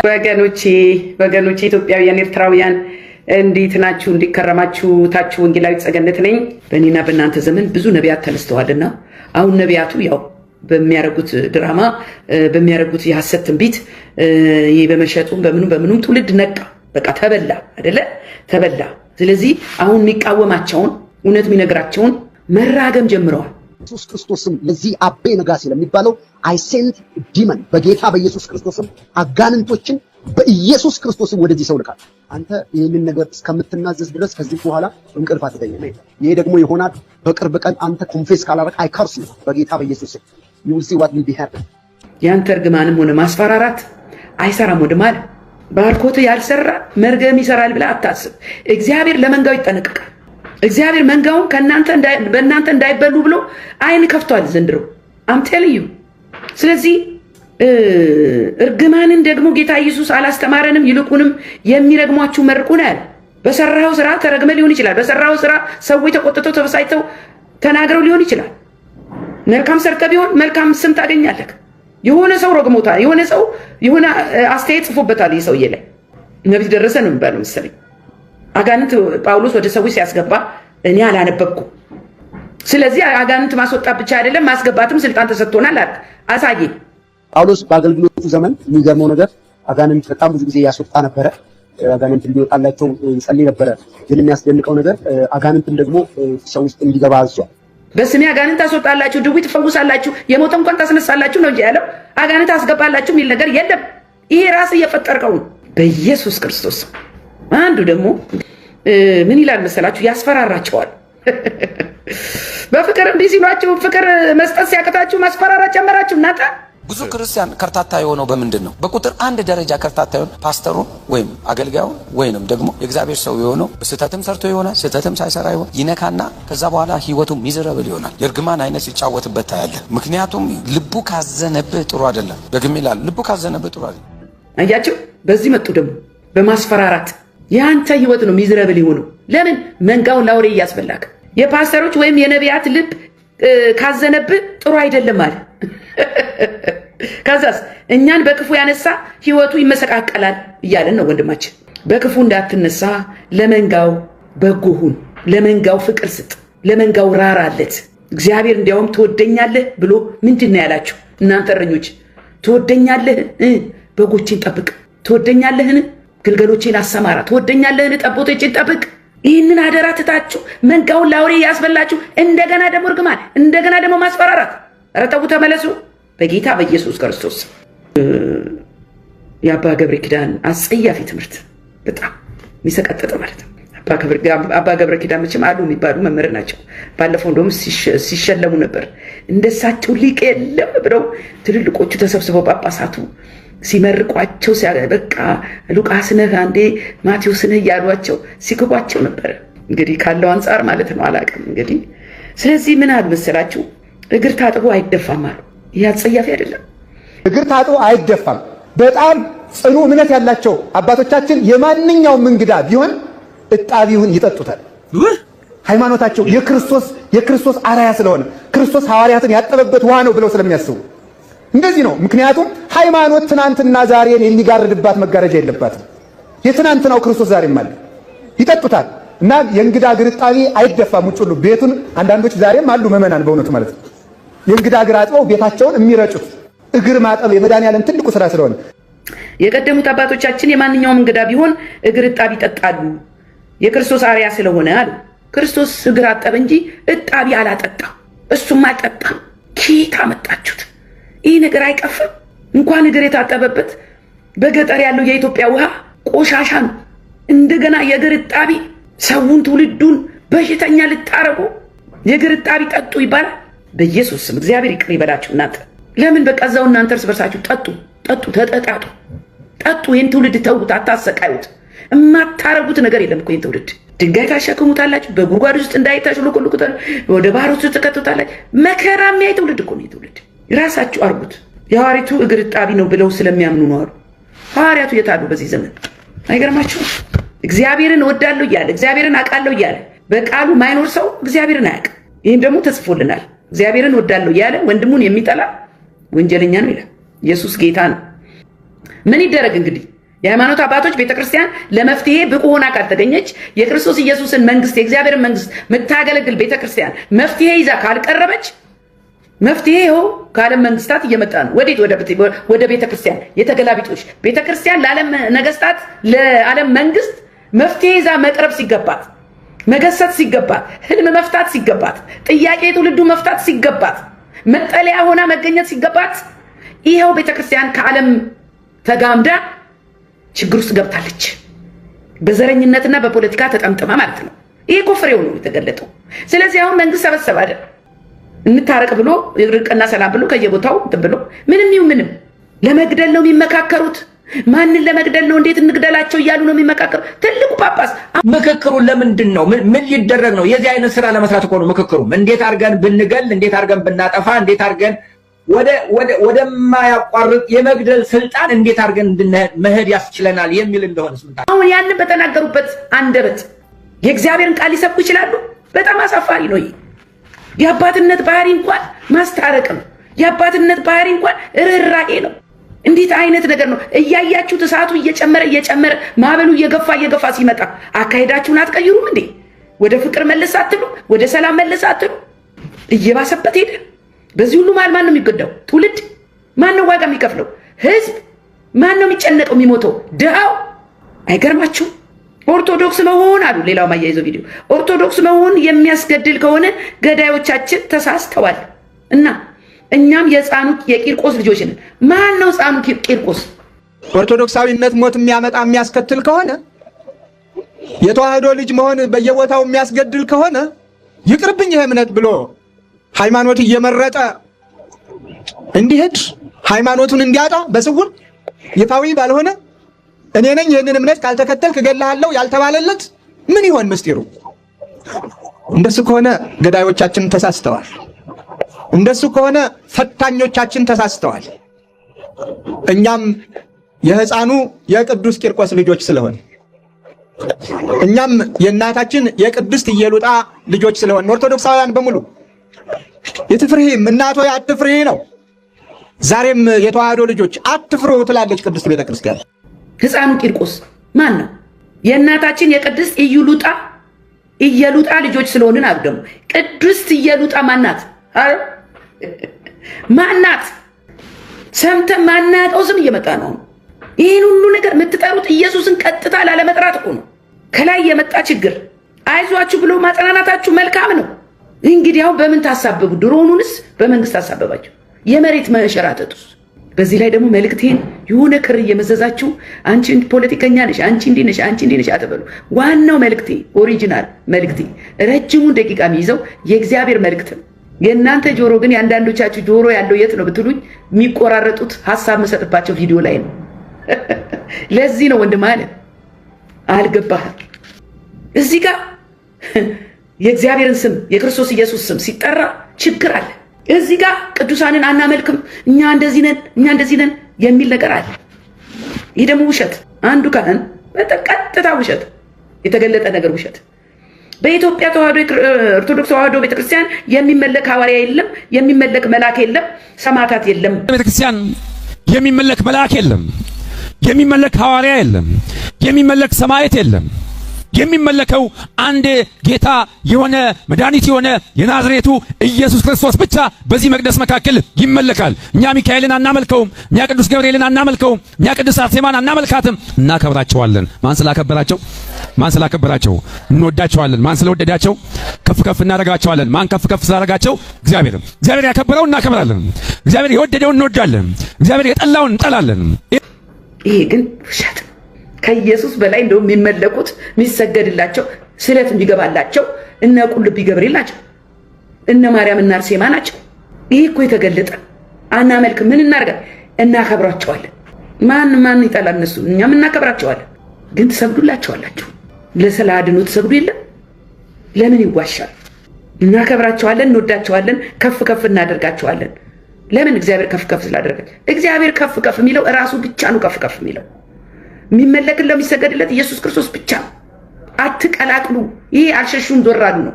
ወገኖቼ ኢትዮጵያውያን ኤርትራውያን እንዴት ናችሁ? እንዲከረማችሁ ታችሁ ወንጌላዊት ጸገነት ነኝ። በእኔና በእናንተ ዘመን ብዙ ነቢያት ተነስተዋልና አሁን ነቢያቱ ያው በሚያረጉት ድራማ በሚያረጉት የሐሰት ትንቢት በመሸጡም በምኑም ትውልድ ነቃ። በቃ ተበላ አይደለ? ተበላ። ስለዚህ አሁን የሚቃወማቸውን እውነት የሚነግራቸውን መራገም ጀምረዋል። ኢየሱስ ክርስቶስም ለዚህ አቤ ነጋሴ ለሚባለው አይ ሴንት ዲመን በጌታ በኢየሱስ ክርስቶስም አጋንንቶችን በኢየሱስ ክርስቶስም ወደዚህ ሰው ልካል። አንተ ይህንን ነገር እስከምትናዘዝ ድረስ ከዚህ በኋላ እንቅልፍ አትተኛም። ይሄ ደግሞ ይሆናል በቅርብ ቀን አንተ ኮንፌስ ካላረክ አይ ካርስ ዩ በጌታ በኢየሱስ you will see what will be happen። ያንተ እርግማንም ሆነ ማስፈራራት አይሰራም። ወደ ማለት ባርኮት ያልሰራ መርገም ይሰራል ብለህ አታስብ። እግዚአብሔር ለመንጋው ይጠነቀቃል። እግዚአብሔር መንጋውን በእናንተ እንዳይበሉ ብሎ አይን ከፍቷል ዘንድሮ I'm telling you። ስለዚህ እርግማንን ደግሞ ጌታ ኢየሱስ አላስተማረንም። ይልቁንም የሚረግሟችሁ መርቁን ያለ በሰራው ስራ ተረግመ ሊሆን ይችላል። በሰራው ስራ ሰዎች ተቆጥተው ተበሳይተው ተናግረው ሊሆን ይችላል። መልካም ሰርተ ቢሆን መልካም ስም ታገኛለህ። የሆነ ሰው ረግሞታል። የሆነ ሰው የሆነ አስተያየት ጽፎበታል። ይሰውዬ ላይ ነብይ ደረሰ ነው የሚባለው መሰለኝ። አጋንንት ጳውሎስ ወደ ሰዎች ሲያስገባ እኔ አላነበብኩም። ስለዚህ አጋንንት ማስወጣት ብቻ አይደለም ማስገባትም ስልጣን ተሰጥቶናል አለ። አሳየኝ። ጳውሎስ በአገልግሎቱ ዘመን የሚገርመው ነገር አጋንንት በጣም ብዙ ጊዜ ያስወጣ ነበረ። አጋንንት እንዲወጣላቸው ይጸልይ ነበረ። ግን የሚያስደንቀው ነገር አጋንንትን ደግሞ ሰው ውስጥ እንዲገባ አዟል። በስሜ አጋንንት አስወጣላችሁ፣ ድውይ ትፈውሳላችሁ፣ የሞተ እንኳን ታስነሳላችሁ ነው እንጂ ያለው አጋንንት አስገባላችሁ የሚል ነገር የለም። ይሄ ራስህ እየፈጠርከው በኢየሱስ ክርስቶስ። አንዱ ደግሞ ምን ይላል መሰላችሁ? ያስፈራራቸዋል። በፍቅር እንዲህ ሲሏችሁ ፍቅር መስጠት ሲያቀታችሁ ማስፈራራት ጀመራችሁ እናንተ። ብዙ ክርስቲያን ከርታታ የሆነው በምንድን ነው? በቁጥር አንድ ደረጃ ከርታታ የሆነ ፓስተሩን ወይም አገልጋዩን ወይንም ደግሞ የእግዚአብሔር ሰው የሆነው ስህተትም ሰርቶ ይሆናል፣ ስህተትም ሳይሰራ ይሆን ይነካና ከዛ በኋላ ህይወቱ ሚዘረብል ይሆናል። የእርግማን አይነት ሲጫወትበት ታያለህ። ምክንያቱም ልቡ ካዘነብህ ጥሩ አይደለም። ደግሜ እላለሁ፣ ልቡ ካዘነብህ ጥሩ አይደለም። አያችሁ፣ በዚህ መጡ ደግሞ በማስፈራራት የአንተ ህይወት ነው ሚዘረብል የሆነው። ለምን? መንጋውን ላውሬ እያስበላክ። የፓስተሮች ወይም የነቢያት ልብ ካዘነብህ ጥሩ አይደለም ማለት ከዛስ እኛን በክፉ ያነሳ ህይወቱ ይመሰቃቀላል እያለን ነው ወንድማችን። በክፉ እንዳትነሳ ለመንጋው በጎ ሁን፣ ለመንጋው ፍቅር ስጥ፣ ለመንጋው ራራለት። እግዚአብሔር እንዲያውም ትወደኛለህ ብሎ ምንድን ነው ያላችሁ እናንተ እረኞች? ትወደኛለህ? በጎችን ጠብቅ። ትወደኛለህን? ግልገሎቼን አሰማራ። ትወደኛለህን? ጠቦቶቼን ጠብቅ። ይህንን አደራ ትታችሁ መንጋውን ላውሬ ያስበላችሁ። እንደገና ደግሞ እርግማን፣ እንደገና ደግሞ ማስፈራራት። ኧረ ተው ተመለሱ በጌታ በኢየሱስ ክርስቶስ። የአባ ገብረ ኪዳን አጸያፊ ትምህርት በጣም የሚሰቀጥጥ ማለት ነው። አባ ገብረ ኪዳን መቼም አሉ የሚባሉ መምህር ናቸው። ባለፈው እንደውም ሲሸለሙ ነበር። እንደሳቸው ሊቅ የለም ብለው ትልልቆቹ ተሰብስበው ጳጳሳቱ ሲመርቋቸው በቃ ሉቃስ ነህ አንዴ ማቴዎስ ነህ እያሏቸው ሲክቧቸው ነበር። እንግዲህ ካለው አንጻር ማለት ነው፣ አላውቅም እንግዲህ። ስለዚህ ምን አሉ መሰላችሁ? እግር ታጥቦ አይደፋም አሉ። ይህ አጸያፊ አይደለም? እግር ታጥቦ አይደፋም። በጣም ጽኑ እምነት ያላቸው አባቶቻችን የማንኛውም እንግዳ ቢሆን እጣቢውን ይጠጡታል። ሃይማኖታቸው የክርስቶስ አራያ ስለሆነ ክርስቶስ ሐዋርያትን ያጠበበት ውሃ ነው ብለው ስለሚያስቡ እንደዚህ ነው። ምክንያቱም ሃይማኖት ትናንትና ዛሬን የሚጋርድባት መጋረጃ የለባትም። የትናንትናው ክርስቶስ ዛሬም አለ። ይጠጡታል እና የእንግዳ እግር እጣቢ አይደፋም። ውጭ ሁሉ ቤቱን አንዳንዶች ዛሬም አሉ መመናን በእውነቱ ማለት ነው። የእንግዳ እግር አጥበው ቤታቸውን የሚረጩት እግር ማጠብ የመድኃኒዓለም ትልቁ ስራ ስለሆነ የቀደሙት አባቶቻችን የማንኛውም እንግዳ ቢሆን እግር እጣቢ ይጠጣሉ፣ የክርስቶስ አርያ ስለሆነ አሉ። ክርስቶስ እግር አጠበ እንጂ እጣቢ አላጠጣም። እሱም አልጠጣም። ኬት አመጣችሁት? ይህ ነገር አይቀፍም። እንኳን እግር የታጠበበት በገጠር ያለው የኢትዮጵያ ውሃ ቆሻሻ ነው። እንደገና የእግር እጣቢ ሰውን ትውልዱን በሽተኛ ልታረጉ የእግር እጣቢ ጠጡ ይባላል። በኢየሱስ ስም እግዚአብሔር ይቅር ይበላችሁ። እናንተ ለምን በቃ እዛው እናንተ እርስ በርሳችሁ ጠጡ፣ ተጠጣጡ፣ ጠጡ። ይህን ትውልድ ተውት፣ አታሰቃዩት። የማታረጉት ነገር የለም እኮ ይህን ትውልድ። ድንጋይ ታሸክሙታላችሁ፣ በጉድጓድ ውስጥ እንዳይታሽሉቁልቁታል፣ ወደ ባህር ውስጥ ትከቱታላችሁ። መከራ የሚያይ ትውልድ እኮ ነው ትውልድ። ራሳችሁ አርጉት። የሐዋርያቱ እግር እጣቢ ነው ብለው ስለሚያምኑ ነው አሉ። ሐዋርያቱ የታሉ በዚህ ዘመን? አይገርማችሁም? እግዚአብሔርን እወዳለሁ እያለ እግዚአብሔርን አውቃለሁ እያለ በቃሉ ማይኖር ሰው እግዚአብሔርን አያውቅም። ይህም ደግሞ ተጽፎልናል። እግዚአብሔርን እወዳለሁ እያለ ወንድሙን የሚጠላ ወንጀለኛ ነው ይላል። ኢየሱስ ጌታ ነው። ምን ይደረግ እንግዲህ? የሃይማኖት አባቶች ቤተክርስቲያን ለመፍትሄ ብቁ ሆና ካልተገኘች የክርስቶስ ኢየሱስን መንግስት የእግዚአብሔር መንግስት የምታገለግል ቤተክርስቲያን መፍትሄ ይዛ ካልቀረበች መፍትሄ ይኸው ከዓለም መንግስታት እየመጣ ነው። ወዴት? ወደ ቤተክርስቲያን የተገላቢጦች ቤተክርስቲያን ለዓለም ነገስታት ለዓለም መንግስት መፍትሄ ይዛ መቅረብ ሲገባት፣ መገሰት ሲገባት፣ ህልም መፍታት ሲገባት፣ ጥያቄ ትውልዱ መፍታት ሲገባት፣ መጠለያ ሆና መገኘት ሲገባት ይኸው ቤተክርስቲያን ከዓለም ተጋምዳ ችግር ውስጥ ገብታለች። በዘረኝነትና በፖለቲካ ተጠምጥማ ማለት ነው። ይሄ ኮፍሬው ነው የተገለጠው። ስለዚህ አሁን መንግስት ሰበሰበ አይደል እንታረቅ ብሎ እርቅና ሰላም ብሎ ከየቦታው ብሎ ምንም ለመግደል ነው የሚመካከሩት። ማንን ለመግደል ነው? እንዴት እንግደላቸው እያሉ ነው የሚመካከሩ። ትልቁ ጳጳስ ምክክሩ ለምንድን ነው? ምን ሊደረግ ነው? የዚህ አይነት ስራ ለመስራት እኮ ነው ምክክሩ። እንዴት አድርገን ብንገል፣ እንዴት አድርገን ብናጠፋ፣ እንዴት አድርገን ወደማያቋርጥ የመግደል ስልጣን እንዴት አድርገን መሄድ ያስችለናል የሚል እንደሆነ ስምታ አሁን ያንን በተናገሩበት አንደበት የእግዚአብሔርን ቃል ሊሰብኩ ይችላሉ። በጣም አሳፋሪ ነው። የአባትነት ባህሪ እንኳን ማስታረቅ ነው። የአባትነት ባህሪ እንኳን ርህራሄ ነው። እንዴት አይነት ነገር ነው? እያያችሁት እሳቱ እየጨመረ ማዕበሉ እየገፋ ሲመጣ አካሄዳችሁን አትቀይሩም እንዴ? ወደ ፍቅር መለስ አትሉ? ወደ ሰላም መለስ አትሉ? እየባሰበት ሄደ። በዚህ ሁሉ መሃል ማን ነው የሚጎዳው? ትውልድ ማን ነው ዋጋ የሚከፍለው? ህዝብ ማን ነው የሚጨነቀው የሚሞተው? ድሃው። አይገርማችሁ? ኦርቶዶክስ መሆን አሉ። ሌላው ማያይዘው ቪዲዮ ኦርቶዶክስ መሆን የሚያስገድል ከሆነ ገዳዮቻችን ተሳስተዋል እና እኛም የሕፃኑ የቂርቆስ ልጆች ነን። ማን ነው ሕፃኑ ቂርቆስ? ኦርቶዶክሳዊነት ሞት የሚያመጣ የሚያስከትል ከሆነ የተዋህዶ ልጅ መሆን በየቦታው የሚያስገድል ከሆነ ይቅርብኝ ይሄ እምነት ብሎ ሃይማኖት እየመረጠ እንዲሄድ ሃይማኖቱን እንዲያጣ በስውር ይፋዊ ባልሆነ እኔ ነኝ ይህንን እምነት ካልተከተልክ እገልሃለሁ ያልተባለለት ምን ይሆን ምስጢሩ? እንደሱ ከሆነ ገዳዮቻችን ተሳስተዋል። እንደሱ ከሆነ ፈታኞቻችን ተሳስተዋል። እኛም የሕፃኑ የቅዱስ ቂርቆስ ልጆች ስለሆን እኛም የእናታችን የቅድስት ኢየሉጣ ልጆች ስለሆን ኦርቶዶክሳውያን በሙሉ የትፍርሂም እናቶ አትፍሪ ነው። ዛሬም የተዋህዶ ልጆች አትፍሩ ትላለች ቅድስት ቤተክርስቲያን። ሕፃኑ ቂርቆስ ማን ነው? የእናታችን የቅድስት ኢየሉጣ ልጆች ስለሆንን አሉ። ደግሞ ቅድስት ኢየሉጣ ማናት? ማናት? ሰምተን ማናቀው ስም እየመጣ ነው። ይህን ሁሉ ነገር የምትጠሩት ኢየሱስን ቀጥታ ላለመጥራት እኮ ነው። ከላይ የመጣ ችግር አይዟችሁ ብሎ ማጽናናታችሁ መልካም ነው። እንግዲህ አሁን በምን ታሳበቡ? ድሮኑንስ በመንግስት ታሳበባችሁ። የመሬት መሸራተቱስ? በዚህ ላይ ደግሞ መልእክቴን የሆነ ክር እየመዘዛችሁ አንቺ ፖለቲከኛ ነሽ፣ አንቺ እንዲህ ነሽ፣ አንቺ እንዲህ ነሽ አትበሉ። ዋናው መልእክቴ ኦሪጂናል መልእክቴ ረጅሙን ደቂቃ የሚይዘው የእግዚአብሔር መልእክት ነው። የእናንተ ጆሮ ግን የአንዳንዶቻችሁ ጆሮ ያለው የት ነው ብትሉኝ የሚቆራረጡት ሀሳብ መሰጥባቸው ቪዲዮ ላይ ነው። ለዚህ ነው ወንድም አለ አልገባህም። እዚህ ጋር የእግዚአብሔርን ስም የክርስቶስ ኢየሱስ ስም ሲጠራ ችግር አለ። እዚህ ጋር ቅዱሳንን አናመልክም እኛ እንደዚህ ነን የሚል ነገር አለ። ይህ ደግሞ ውሸት። አንዱ ካህን በቀጥታ ውሸት የተገለጠ ነገር ውሸት። በኢትዮጵያ ኦርቶዶክስ ተዋህዶ ቤተክርስቲያን የሚመለክ ሐዋርያ የለም፣ የሚመለክ መልአክ የለም፣ ሰማዕታት የለም። ቤተክርስቲያን የሚመለክ መልአክ የለም፣ የሚመለክ ሐዋርያ የለም፣ የሚመለክ ሰማዕት የለም። የሚመለከው አንድ ጌታ የሆነ መድኃኒት የሆነ የናዝሬቱ ኢየሱስ ክርስቶስ ብቻ በዚህ መቅደስ መካከል ይመለካል። እኛ ሚካኤልን አናመልከውም፣ እኛ ቅዱስ ገብርኤልን አናመልከውም፣ እኛ ቅዱስ አርሴማን አናመልካትም። እናከብራቸዋለን። ማን ስላከበራቸው? እንወዳቸዋለን። ማን ስለወደዳቸው? ከፍ እናደርጋቸዋለን። ማን ከፍ ስላደረጋቸው? እግዚአብሔር ያከበረውን እናከብራለን። እግዚአብሔር የወደደውን እንወዳለን። እግዚአብሔር የጠላውን እንጠላለን። ይሄ ግን ውሸት። ከኢየሱስ በላይ እንደውም የሚመለኩት የሚሰገድላቸው ስለት የሚገባላቸው እነ ቁልቢ ገብርኤል ናቸው፣ እነ ማርያም እና አርሴማ ናቸው። ይህ እኮ የተገለጠ አናመልክ ምን እናርጋለን? እናከብራቸዋለን። ማን ይጠላል? እነሱ እኛም እናከብራቸዋለን። ግን ትሰግዱላቸዋላችሁ። ለስለ አድኖ ትሰግዱ የለም። ለምን ይዋሻል? እናከብራቸዋለን፣ እንወዳቸዋለን፣ ከፍ እናደርጋቸዋለን። ለምን? እግዚአብሔር ከፍ ስላደረጋቸው። እግዚአብሔር ከፍ የሚለው እራሱ ብቻ ነው። ከፍ የሚለው የሚመለክን ለሚሰገድለት ኢየሱስ ክርስቶስ ብቻ ነው። አትቀላቅሉ። ይሄ አልሸሹም ዞር አሉ ነው።